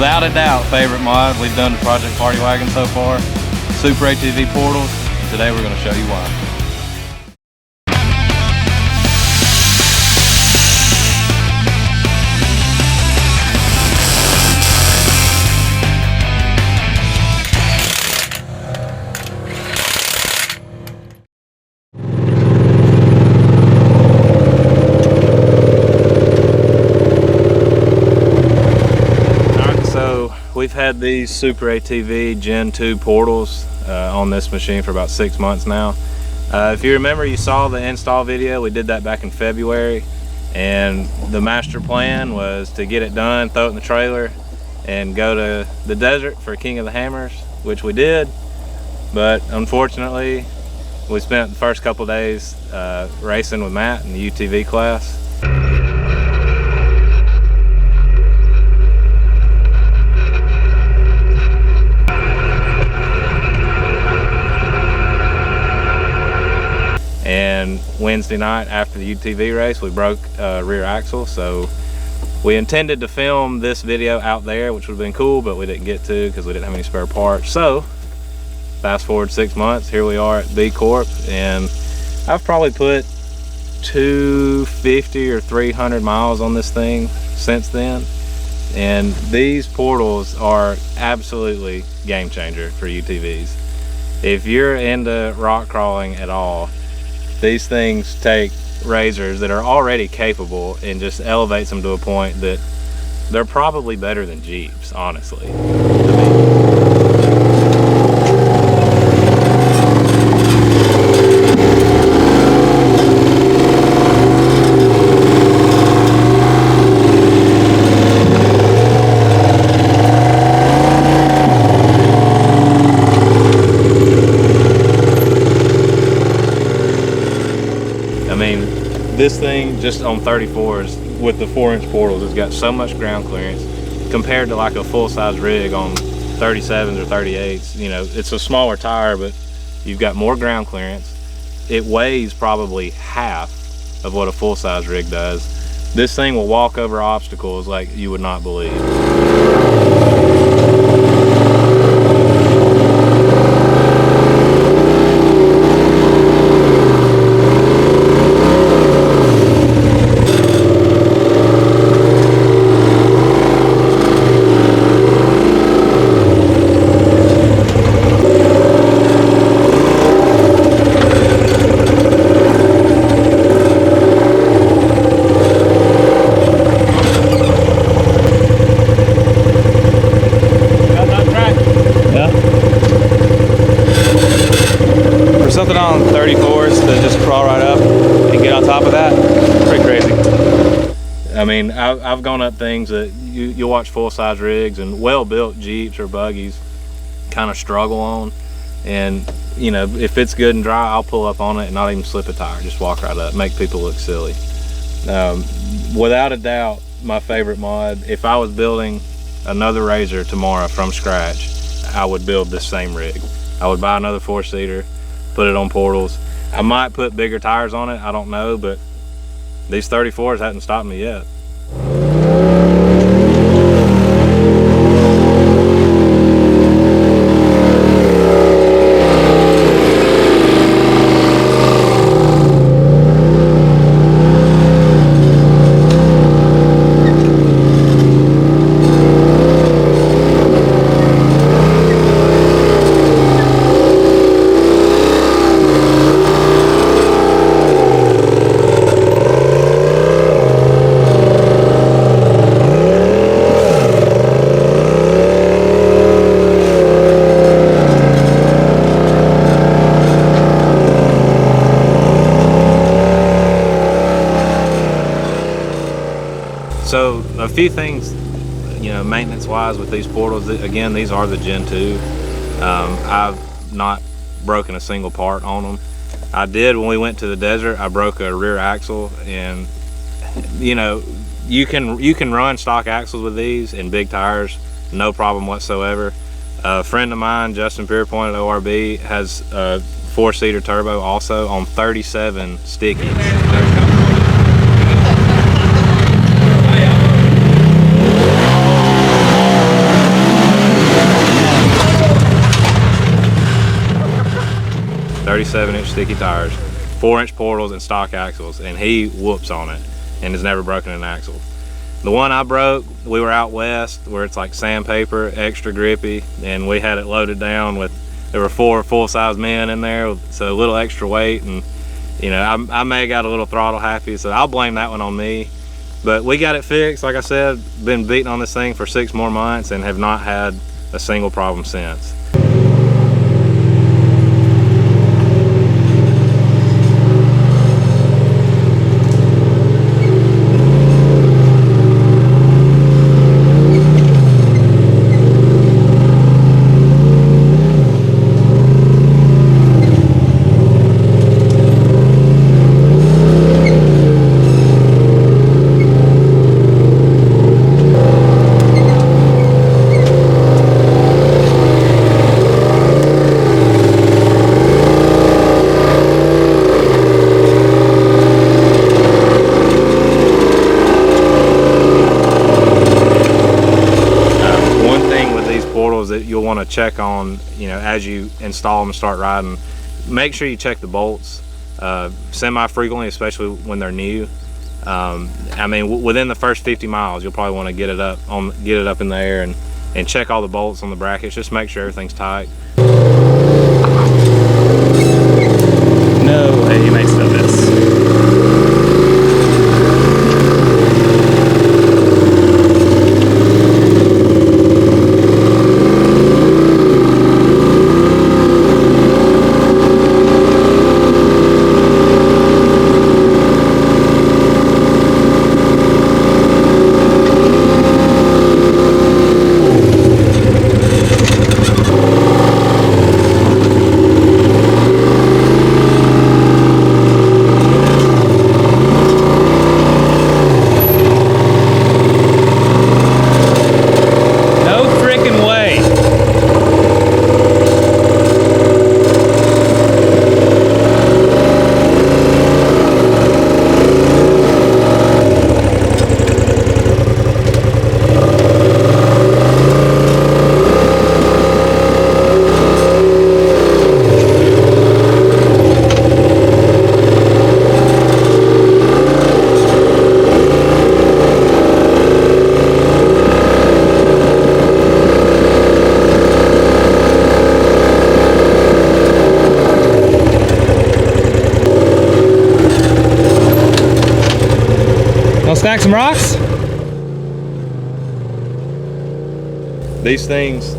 without a doubt, favorite mod we've done to Project Party Wagon so far, Super ATV Portals. Today we're going to show you why. We've had these Super ATV Gen 2 Portals on this machine for about 6 months now. If you remember, you saw the install video. We did that back in February, and the master plan was to get it done, throw it in the trailer, and go to the desert for King of the Hammers, which we did. But unfortunately, we spent the first couple days racing with Matt in the UTV class. And Wednesday night after the UTV race, we broke rear axle. So we intended to film this video out there, which would have been cool, but we didn't get to because we didn't have any spare parts. So fast forward 6 months, here we are at B Corp, and I've probably put 250 or 300 miles on this thing since then. And these portals are absolutely game changer for UTVs. If you're into rock crawling at all, these things take razors that are already capable and just elevates them to a point that they're probably better than Jeeps, honestly. This thing just on 34s with the 4-inch portals has got so much ground clearance compared to like a full-size rig on 37s or 38s. You know, it's a smaller tire, but you've got more ground clearance. It weighs probably half of what a full-size rig does. This thing will walk over obstacles like you would not believe. Something on 34s to just crawl right up and get on top of that, pretty crazy. I mean, I've gone up things that you'll watch full-size rigs and well-built Jeeps or buggies kind of struggle on, and you know, if it's good and dry, I'll pull up on it and not even slip a tire, just walk right up, make people look silly. Without a doubt, my favorite mod. If I was building another Razor tomorrow from scratch, I would build this same rig. I would buy another 4-seater, put it on portals. I might put bigger tires on it, I don't know, but these 34s hadn't stopped me yet. So a few things, you know, maintenance wise with these portals, again, these are the Gen 2. I've not broken a single part on them. I did when we went to the desert. I broke a rear axle, and you know, you can run stock axles with these and big tires, no problem whatsoever. A friend of mine, Justin Pierpoint at ORB, has a 4-seater turbo also on 37 stickies. 37-inch sticky tires, 4-inch portals, and stock axles, and he whoops on it and has never broken an axle. The one I broke, we were out west where it's like sandpaper, extra grippy, and we had it loaded down with, there were 4 full-size men in there, so a little extra weight, and you know, I may have got a little throttle happy, so I'll blame that one on me. But we got it fixed, like I said, been beating on this thing for 6 more months and have not had a single problem since. That you'll want to check on, you know, as you install them and start riding, make sure you check the bolts semi-frequently, especially when they're new. I mean, within the first 50 miles, you'll probably want to get it up in the air and check all the bolts on the brackets. Just make sure everything's tight. No way he makes it up this. Stack some rocks? These things,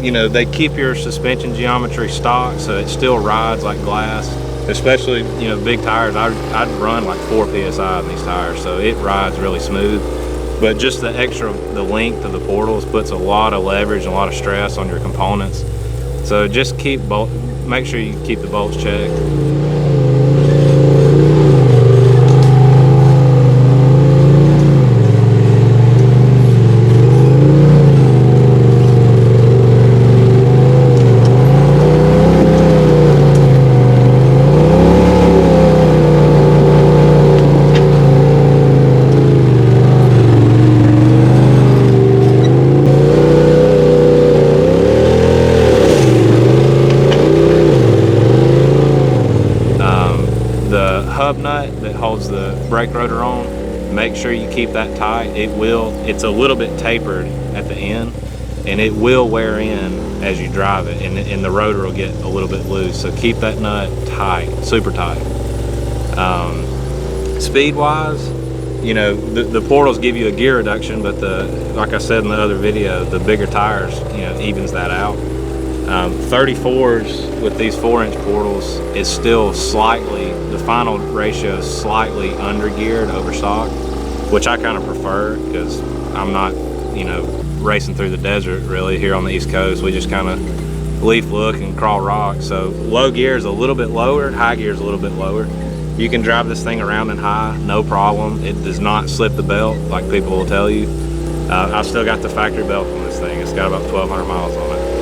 you know, they keep your suspension geometry stock so it still rides like glass. Especially, you know, big tires. I'd run like 4 psi in these tires, so it rides really smooth. But just the length of the portals puts a lot of leverage and a lot of stress on your components. So just make sure you keep the bolts checked. Hub nut that holds the brake rotor on, make sure you keep that tight. It's a little bit tapered at the end, and it will wear in as you drive it, and the rotor will get a little bit loose. So keep that nut tight, super tight. Speed wise, you know, the portals give you a gear reduction, but like I said in the other video, the bigger tires, you know, evens that out. 34s with these 4-inch portals is still slightly, the final ratio is slightly under geared over stock, which I kind of prefer because I'm not, you know, racing through the desert really here on the East Coast. We just kind of leaf look and crawl rock. So low gear is a little bit lower, high gear is a little bit lower. You can drive this thing around in high, no problem. It does not slip the belt like people will tell you. I've still got the factory belt on this thing. It's got about 1,200 miles on it.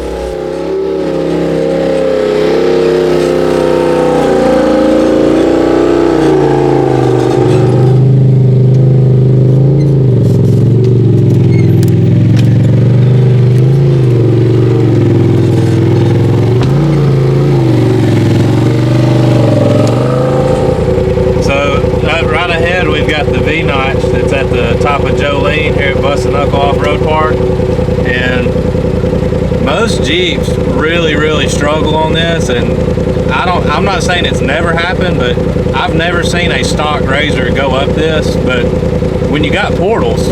most Jeeps really struggle on this, and I'm not saying it's never happened, but I've never seen a stock RZR go up this. But when you got portals,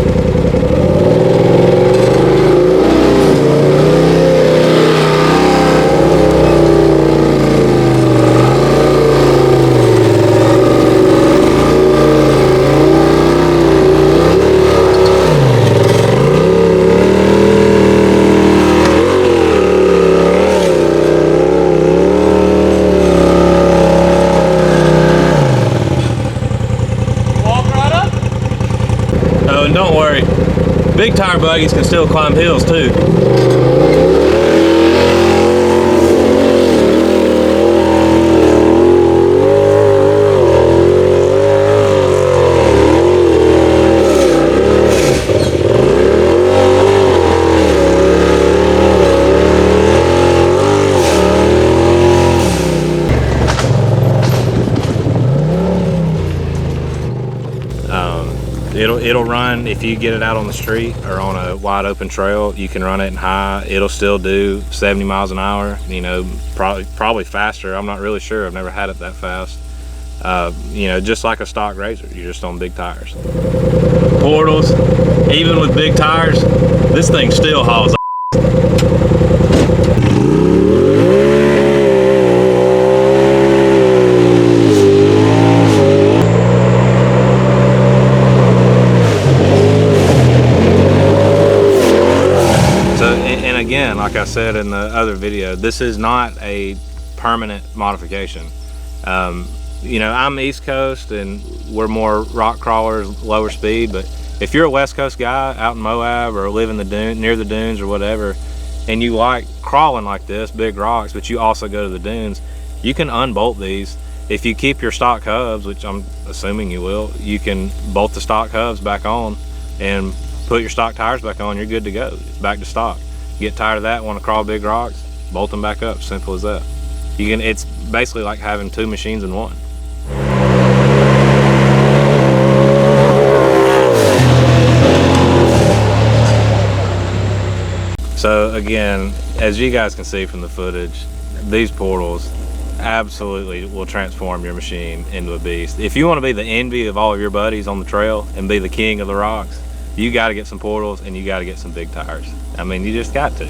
and don't worry, big tire buggies can still climb hills too. It'll run, if you get it out on the street or on a wide open trail, you can run it in high. It'll still do 70 miles an hour, you know, probably faster. I'm not really sure. I've never had it that fast. You know, just like a stock RZR, you're just on big tires. Portals, even with big tires, this thing still hauls. Again, like I said in the other video, this is not a permanent modification. You know, I'm East Coast and we're more rock crawlers, lower speed, but if you're a West Coast guy out in Moab or live in the dune, near the dunes or whatever, and you like crawling like this, big rocks, but you also go to the dunes, you can unbolt these. If you keep your stock hubs, which I'm assuming you will, you can bolt the stock hubs back on and put your stock tires back on. You're good to go. It's back to stock. Get tired of that, want to crawl big rocks, bolt them back up. Simple as that. You can. It's basically like having two machines in one. So again, as you guys can see from the footage, these portals absolutely will transform your machine into a beast. If you want to be the envy of all of your buddies on the trail and be the king of the rocks, you got to get some portals and you got to get some big tires. I mean, you just got to.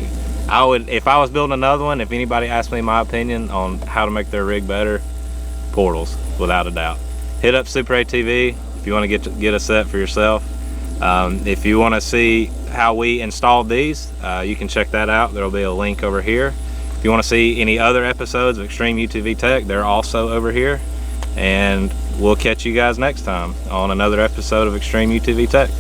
I would, if I was building another one, if anybody asked me my opinion on how to make their rig better, portals, without a doubt. Hit up Super ATV if you want to get a set for yourself. If you want to see how we installed these, you can check that out. There'll be a link over here. If you want to see any other episodes of Extreme UTV Tech, they're also over here. And we'll catch you guys next time on another episode of Extreme UTV Tech.